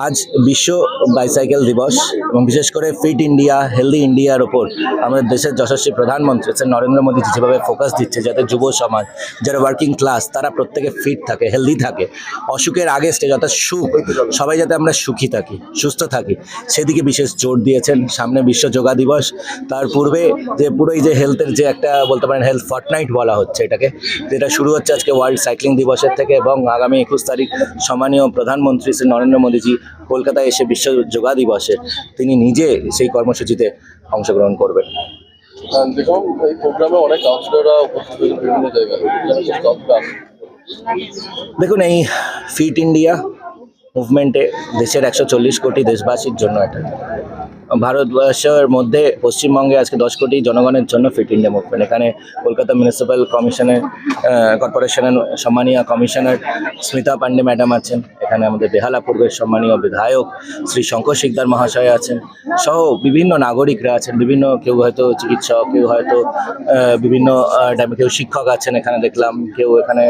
আজ বিশ্ব বাইসাইকেল দিবস এবং বিশেষ করে ফিট ইন্ডিয়া হেলদি ইন্ডিয়ার ওপর আমাদের দেশের যশস্বী প্রধানমন্ত্রী স্যার নরেন্দ্র মোদীজি যেভাবে ফোকাস দিচ্ছে, যাতে যুব সমাজ, যারা ওয়ার্কিং ক্লাস, তারা প্রত্যেকে ফিট থাকে, হেলদি থাকে, অসুখের আগে স্টেজ অর্থাৎ সুখ, সবাই যাতে আমরা সুখী থাকি, সুস্থ থাকি, সেদিকে বিশেষ জোর দিয়েছেন। সামনে বিশ্ব যোগা দিবস, তার পূর্বে যে পুরোই যে হেলথের যে একটা বলতে পারেন হেলথ ফর্টনাইট বলা হচ্ছে এটাকে, যেটা শুরু হচ্ছে আজকে ওয়ার্ল্ড সাইক্লিং দিবসের থেকে, এবং আগামী 21 তারিখ সম্মানীয় প্রধানমন্ত্রী শ্রী নরেন্দ্র মোদীজি কলকাতায় এসে বিশ্ব যোগা দিবসে তিনি নিজে সেই কর্মসূচিতে অংশগ্রহণ করবেন। দেখুন, এই প্রোগ্রামে অনেক কাউন্সিলররা উপস্থিত হয়েছেন বিভিন্ন জায়গায়। দেখুন, এই ফিট ইন্ডিয়া মুভমেন্টে দেশের 140 কোটি দেশবাসীর জন্য এটা, ভারতবর্ষের মধ্যে পশ্চিমবঙ্গে আজকে 10 কোটি জনগণের জন্য ফিট ইন্ডিয়া মুভমেন্ট। এখানে কলকাতা মিউনিসিপ্যাল কমিশনের কর্পোরেশনের সম্মানীয় কমিশনার স্মিতা পান্ডে ম্যাডাম আছেন, এখানে আমাদের বেহালা পূর্বের সম্মানীয় বিধায়ক শ্রী শঙ্কর শিকদার মহাশয় আছেন, সহ বিভিন্ন নাগরিকরা আছেন, বিভিন্ন কেউ হয়তো চিকিৎসক, কেউ হয়তো বিভিন্ন কেউ শিক্ষক আছেন, এখানে দেখলাম কেউ এখানে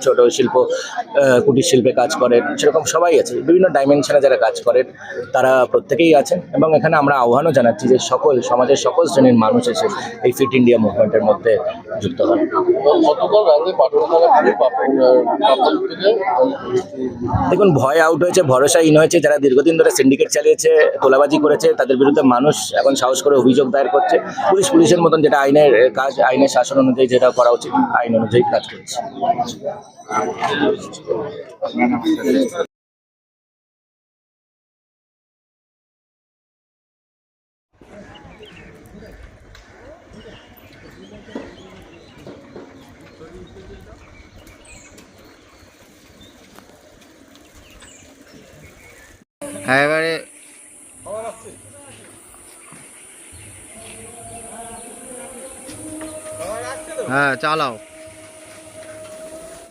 ছোট শিল্প কুটির শিল্পে কাজ করেন, সেরকম সবাই আছে, বিভিন্ন ডাইমেনশনে যারা কাজ করেন তারা প্রত্যেকেই আছেন। এবং এখানে আমরা আহ্বানও জানাচ্ছি যে সকল সমাজের সকল শ্রেণীর মানুষ এসে এই ফিট ইন্ডিয়া মুভমেন্টের মধ্যে যুক্ত হন। দেখুন, ভয় আউট হয়েছে, ভরসা ইন হয়েছে। যারা দীর্ঘদিন ধরে সিন্ডিকেট চালিয়েছে, তোলাবাজি করেছে, তাদের বিরুদ্ধে মানুষ এখন সাহস করে অভিযোগ দায়ের করছে। পুলিশের মতন যেটা আইনের কাজ, আইনের শাসন অনুযায়ী যেটা করা উচিত, আইন অনুযায়ী কাজ করছে। হ্যাঁ, এবারে হ্যাঁ চালাও।